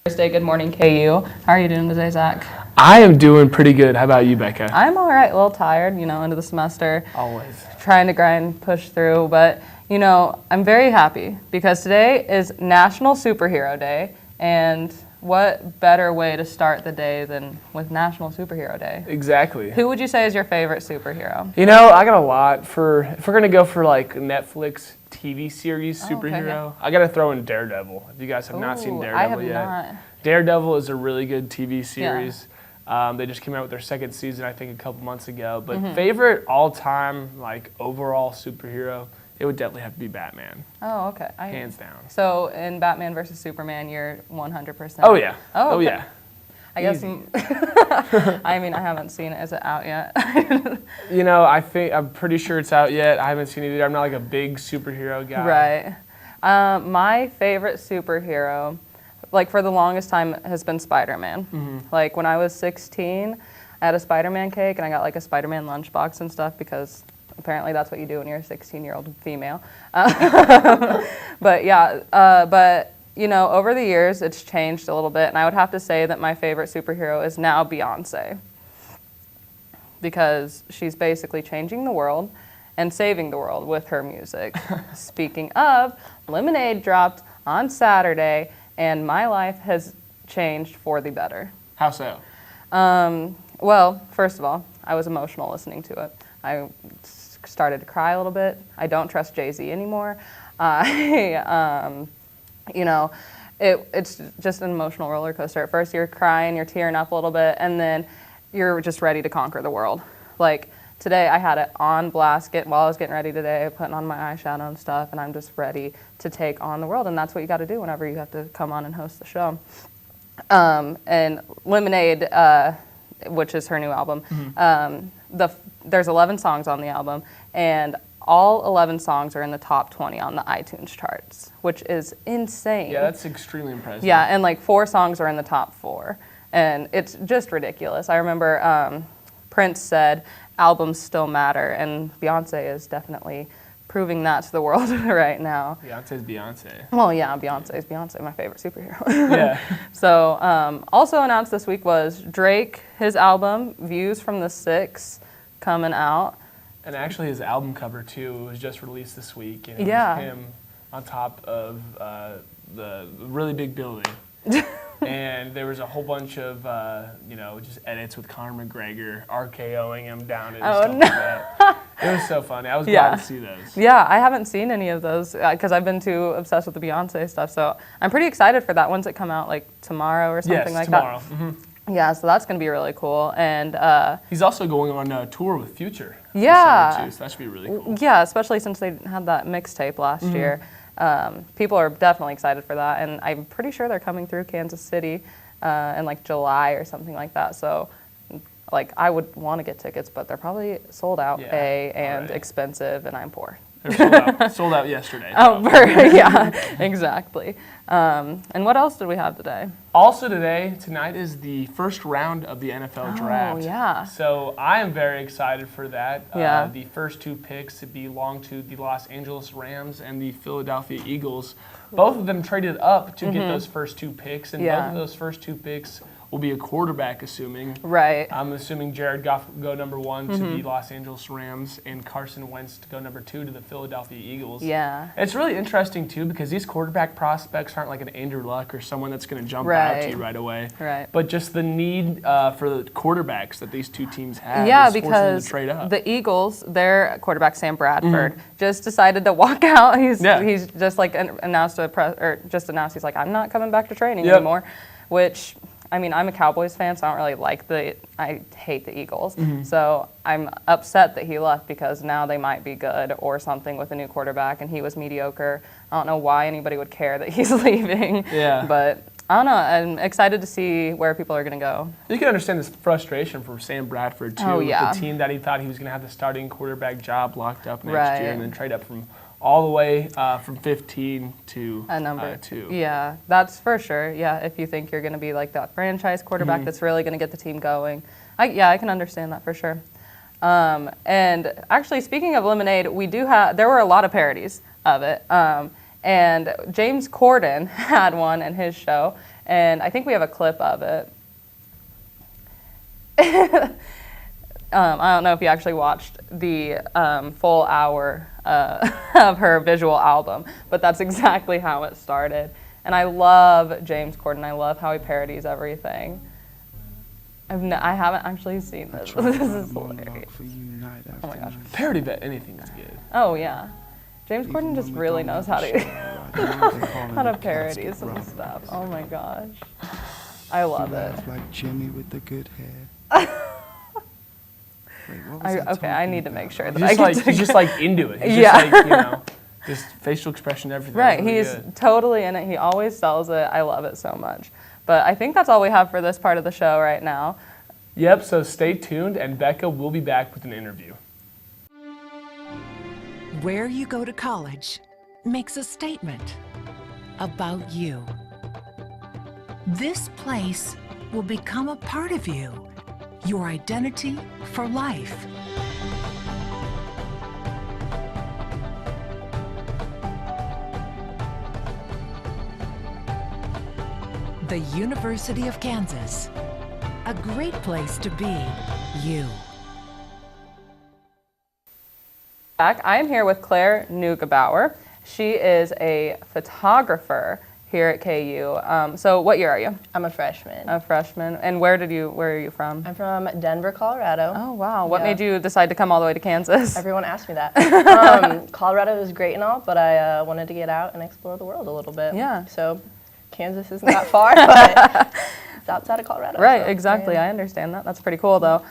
Thursday. Good morning, KU. How are you doing today, Zach? I am doing pretty good. How about you, Becca? I'm all right. A little tired, end of the semester. Always. Trying to grind, push through. But, I'm very happy because today is National Superhero Day. And what better way to start the day than with National Superhero Day? Exactly. Who would you say is your favorite superhero? I got a lot. If we're going to go for like Netflix TV series superhero, Okay, yeah. I got to throw in Daredevil. If you guys have not seen Daredevil I have yet. not. Daredevil is a really good TV series. They just came out with their second season, I think, a couple months ago. But favorite all-time, overall superhero, it would definitely have to be Batman. Oh, okay. Hands down. So in Batman versus Superman, you're 100%? Oh, yeah. Oh, okay. Yeah. I guess, I haven't seen it. Is it out yet? I'm pretty sure it's out yet. I haven't seen it either. I'm not like a big superhero guy. Right. My favorite superhero, for the longest time, has been Spider-Man. Mm-hmm. When I was 16, I had a Spider-Man cake, and I got a Spider-Man lunchbox and stuff because apparently that's what you do when you're a 16-year-old female. Over the years, it's changed a little bit, and I would have to say that my favorite superhero is now Beyonce because she's basically changing the world and saving the world with her music. Speaking of, Lemonade dropped on Saturday, and my life has changed for the better. How so? Well, first of all, I was emotional listening to it. I started to cry a little bit. I don't trust Jay-Z anymore. It's just an emotional roller coaster. At first you're crying, you're tearing up a little bit, and then you're just ready to conquer the world. Today I had it on blast while I was getting ready today, putting on my eyeshadow and stuff, and I'm just ready to take on the world, and that's what you got to do whenever you have to come on and host the show. And Lemonade, which is her new album, there's 11 songs on the album, and all 11 songs are in the top 20 on the iTunes charts, which is insane. Yeah, that's extremely impressive. Yeah, and 4 songs are in the top 4, and it's just ridiculous. I remember Prince said, albums still matter, and Beyonce is definitely proving that to the world right now. Beyonce's Beyonce. Well, yeah, Beyonce's Beyonce, my favorite superhero. Yeah. So, also announced this week was Drake, his album, Views from the Six, coming out. And actually his album cover, too, was just released this week. And it Yeah. was him on top of the really big building. And there was a whole bunch of, just edits with Conor McGregor RKOing him down and stuff like that. It was so funny. I was glad to see those. Yeah, I haven't seen any of those because I've been too obsessed with the Beyonce stuff. So I'm pretty excited for that. When's it come out? Tomorrow or something like tomorrow. that? Mm-hmm. Yeah, so that's going to be really cool. And he's also going on a tour with Future. Yeah. This summer, too, so that should be really cool. Yeah, especially since they had that mixtape last year. People are definitely excited for that, and I'm pretty sure they're coming through Kansas City in July or something like that. So, I would want to get tickets, but they're probably sold out, and expensive, and I'm poor. They're sold out yesterday. Oh, yeah, exactly. And what else did we have today? Also tonight is the first round of the NFL draft. Oh, yeah. So I am very excited for that. Yeah. The first 2 picks belong to the Los Angeles Rams and the Philadelphia Eagles. Both of them traded up to get those first 2 picks, and both of those first 2 picks will be a quarterback, assuming. Right. I'm assuming Jared Goff will go number 1 to the Los Angeles Rams and Carson Wentz to go number 2 to the Philadelphia Eagles. Yeah. It's really interesting, too, because these quarterback prospects aren't like an Andrew Luck or someone that's going to jump out to you right away. Right. But just the need for the quarterbacks that these 2 teams have Yeah, is forcing them to trade up. The Eagles, their quarterback Sam Bradford just decided to walk out. He's just announced he's like, I'm not coming back to training anymore, which. I'm a Cowboys fan, so I don't really I hate the Eagles. So I'm upset that he left because now they might be good or something with a new quarterback, and he was mediocre. I don't know why anybody would care that he's leaving. Yeah. But I don't know. I'm excited to see where people are going to go. You can understand this frustration for Sam Bradford, too. Oh, yeah. With the team that he thought he was going to have the starting quarterback job locked up next year and then trade up from all the way from 15 to a number 2. Yeah, that's for sure. Yeah, if you think you're going to be that franchise quarterback that's really going to get the team going. I can understand that for sure. And actually, speaking of Lemonade, there were a lot of parodies of it. And James Corden had one in his show, And I think we have a clip of it. I don't know if you actually watched the full hour of her visual album, but that's exactly how it started. And I love James Corden. I love how he parodies everything. I haven't actually seen this. This is hilarious. Oh my gosh. Parody bet anything is good. Oh yeah. James Corden just really knows how to how to parody some stuff. Oh my gosh. I love it. Like Jimmy with the good hair. Wait, Okay, I need to make sure that He's just like into it. He's just like, you know, just facial expression, everything. Right, really he's good. totally in it. He always sells it. I love it so much. But I think that's all we have for this part of the show right now. Yep, so stay tuned, and Becca will be back with an interview. Where you go to college makes a statement about you. This place will become a part of you, your identity for life. The University of Kansas, a great place to be you. Back. I am here with Claire Neugebauer. She is a photographer here at KU. So what year are you? I'm a freshman. A freshman. And where are you from? I'm from Denver, Colorado. Oh, wow. What made you decide to come all the way to Kansas? Everyone asks me that. Colorado is great and all, but I wanted to get out and explore the world a little bit. Yeah. So Kansas isn't that far, but it's outside of Colorado. Right, so, exactly. yeah. I understand that. That's pretty cool, though.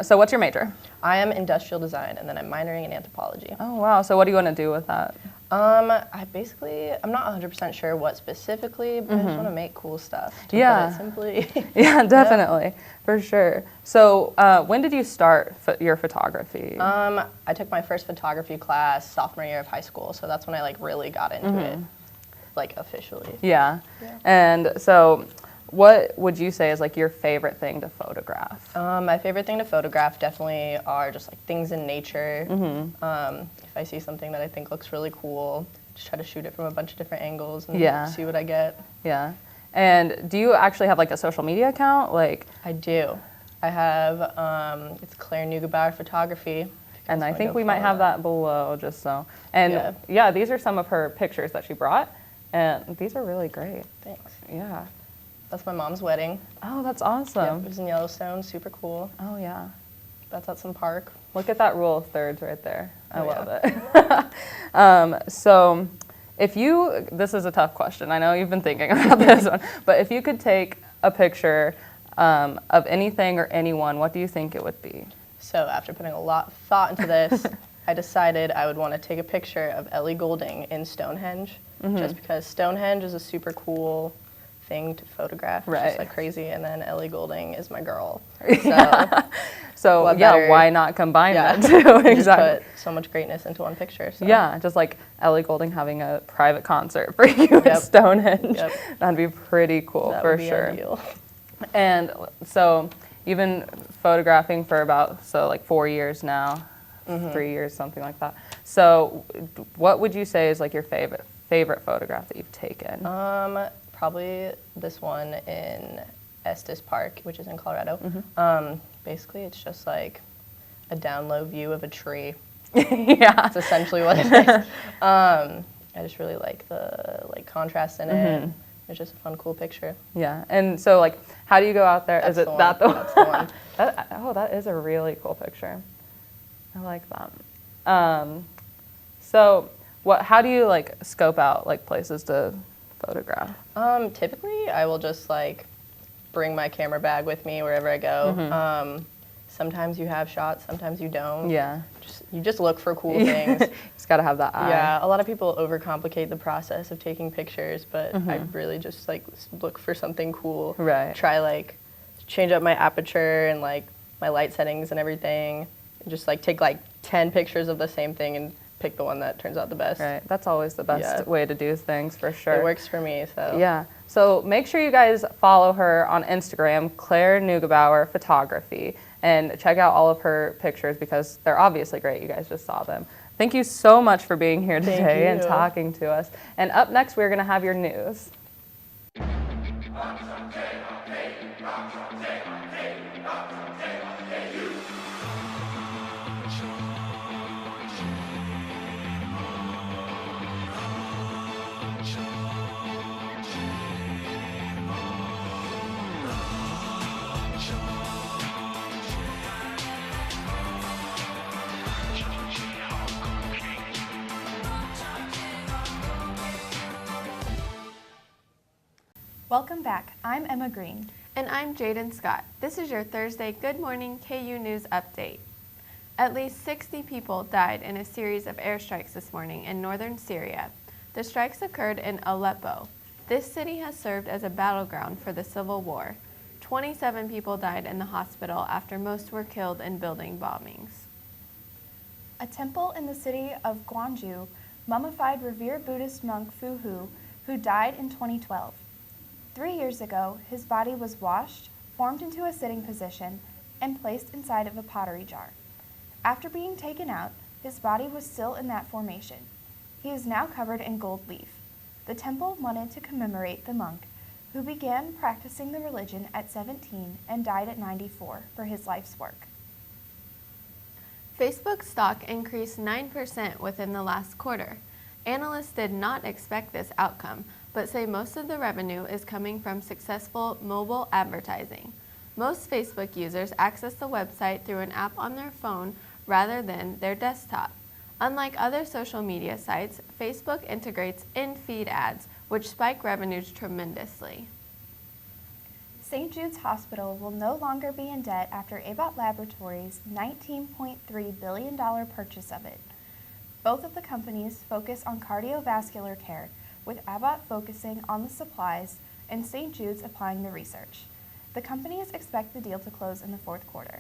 So what's your major? I am industrial design, and then I'm minoring in anthropology. Oh, wow. So what do you want to do with that? I'm not 100% sure what specifically, but I just want to make cool stuff. To Yeah. put it simply. Yeah, definitely. For sure. So when did you start your photography? I took my first photography class sophomore year of high school, so that's when I really got into it, officially. Yeah. And so what would you say is your favorite thing to photograph? My favorite thing to photograph definitely are just things in nature. If I see something that I think looks really cool, just try to shoot it from a bunch of different angles and see what I get. Yeah. And do you actually have a social media account? I do. I have, it's Claire Neugebauer Photography. And I think we might have that below just so. And yeah, these are some of her pictures that she brought. And these are really great. Thanks. Yeah. That's my mom's wedding. Oh, that's awesome. Yep, it was in Yellowstone, super cool. Oh, yeah. That's at some park. Look at that rule of thirds right there. I love it. So this is a tough question. I know you've been thinking about this one, but if you could take a picture of anything or anyone, what do you think it would be? So after putting a lot of thought into this, I decided I would want to take a picture of Ellie Goulding in Stonehenge, just because Stonehenge is a super cool thing to photograph. It's Right. just crazy, and then Ellie Goulding is my girl. So why not combine that too? Exactly. Exactly. Just put so much greatness into one picture. So. Yeah, just like Ellie Goulding having a private concert for you at Stonehenge. Yep. That'd be pretty cool That for would be sure. ideal. And so you've been photographing for about 4 years now, 3 years, something like that. So what would you say is your favorite photograph that you've taken? Probably this one in Estes Park, which is in Colorado. Basically, it's just a down low view of a tree. Yeah. That's essentially what it is. I just really like the contrast in it. It's just a fun, cool picture. Yeah. And so how do you go out there? That's Is it the one. that the That's the one. that is a really cool picture. I like that. So how do you scope out places to photograph? Typically, I will just bring my camera bag with me wherever I go. Sometimes you have shots, sometimes you don't. Yeah. You just look for cool things. Just gotta have that eye. Yeah, a lot of people overcomplicate the process of taking pictures, but I really just look for something cool. Right. Try change up my aperture and my light settings and everything. And just take 10 pictures of the same thing and pick the one that turns out the best. Right. That's always the best way to do things for sure. It works for me, so. Yeah. So make sure you guys follow her on Instagram, Claire Neugebauer Photography, and check out all of her pictures because they're obviously great. You guys just saw them. Thank you so much for being here today and talking to us. And up next, we're going to have your news. Welcome back. I'm Emma Green. And I'm Jaden Scott. This is your Thursday Good Morning KU News Update. At least 60 people died in a series of airstrikes this morning in northern Syria. The strikes occurred in Aleppo. This city has served as a battleground for the civil war. 27 people died in the hospital after most were killed in building bombings. A temple in the city of Gwangju mummified revered Buddhist monk Fu Hu, who died in 2012. 3 years ago, his body was washed, formed into a sitting position, and placed inside of a pottery jar. After being taken out, his body was still in that formation. He is now covered in gold leaf. The temple wanted to commemorate the monk, who began practicing the religion at 17 and died at 94 for his life's work. Facebook stock increased 9% within the last quarter. Analysts did not expect this outcome, but say most of the revenue is coming from successful mobile advertising. Most Facebook users access the website through an app on their phone rather than their desktop. Unlike other social media sites, Facebook integrates in-feed ads, which spike revenues tremendously. St. Jude's Hospital will no longer be in debt after Abbott Laboratories' $19.3 billion purchase of it. Both of the companies focus on cardiovascular care, with Abbott focusing on the supplies and St. Jude's applying the research. The companies expect the deal to close in the fourth quarter.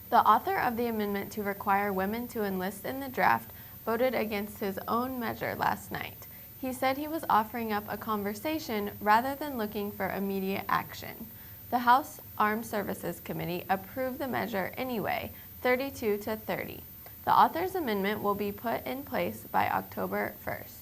The author of the amendment to require women to enlist in the draft voted against his own measure last night. He said he was offering up a conversation rather than looking for immediate action. The House Armed Services Committee approved the measure anyway, 32 to 30. The author's amendment will be put in place by October 1st.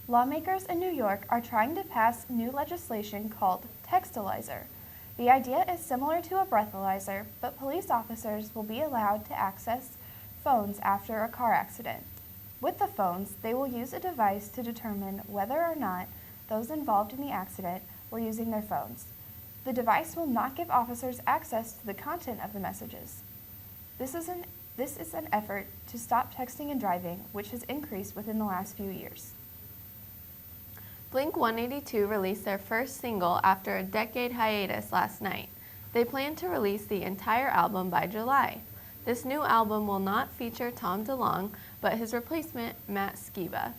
Lawmakers in New York are trying to pass new legislation called Textilizer. The idea is similar to a breathalyzer, but police officers will be allowed to access phones after a car accident. With the phones, they will use a device to determine whether or not those involved in the accident were using their phones. The device will not give officers access to the content of the messages. This is an effort to stop texting and driving, which has increased within the last few years. Blink-182 released their first single after a decade hiatus last night. They plan to release the entire album by July. This new album will not feature Tom DeLonge, but his replacement, Matt Skiba.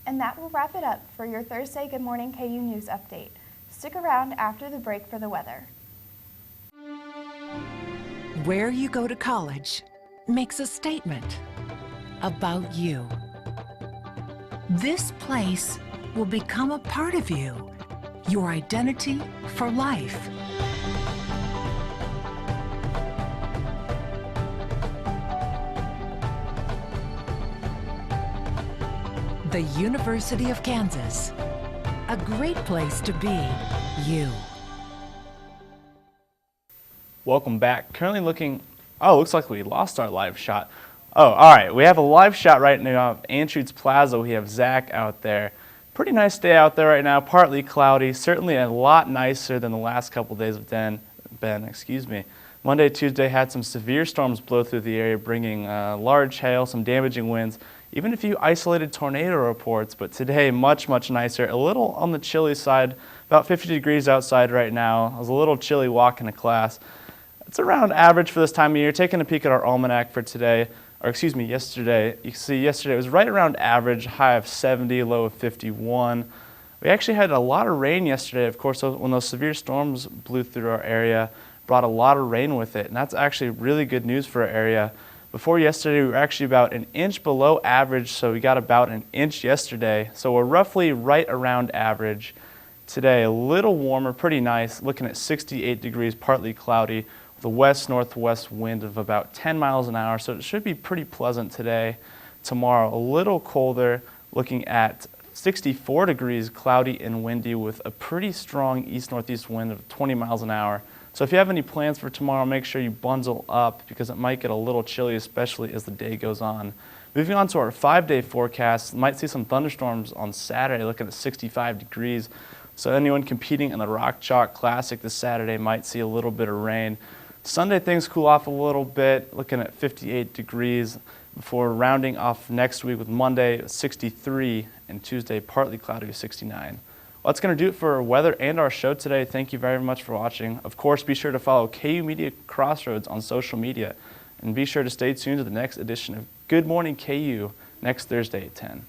And that will wrap it up for your Thursday Good Morning KU News Update. Stick around after the break for the weather. Where you go to college makes a statement about you. This place will become a part of you, your identity for life. The University of Kansas, a great place to be you. Welcome back. Currently looking, looks like we lost our live shot. Oh, all right. We have a live shot right now of Anschutz Plaza. We have Zach out there. Pretty nice day out there right now, partly cloudy. Certainly a lot nicer than the last couple days have been. Monday, Tuesday had some severe storms blow through the area, bringing large hail, some damaging winds, even a few isolated tornado reports. But today, much, much nicer. A little on the chilly side, about 50 degrees outside right now. It was a little chilly walking to class. It's around average for this time of year. Taking a peek at our almanac for today, yesterday. You can see yesterday it was right around average, high of 70, low of 51. We actually had a lot of rain yesterday. Of course, when those severe storms blew through our area, brought a lot of rain with it, and that's actually really good news for our area. Before yesterday, we were actually about an inch below average, so we got about an inch yesterday. So we're roughly right around average. Today, a little warmer, pretty nice, looking at 68 degrees, partly cloudy, with a west-northwest wind of about 10 miles an hour, so it should be pretty pleasant today. Tomorrow, a little colder, looking at 64 degrees, cloudy and windy with a pretty strong east-northeast wind of 20 miles an hour. So if you have any plans for tomorrow, make sure you bundle up because it might get a little chilly, especially as the day goes on. Moving on to our 5-day forecast, might see some thunderstorms on Saturday, looking at 65 degrees. So anyone competing in the Rock Chalk Classic this Saturday might see a little bit of rain. Sunday, things cool off a little bit, looking at 58 degrees before rounding off next week with Monday 63 and Tuesday partly cloudy with 69. Well, that's going to do it for our weather and our show today. Thank you very much for watching. Of course, be sure to follow KU Media Crossroads on social media, and be sure to stay tuned to the next edition of Good Morning KU next Thursday at 10.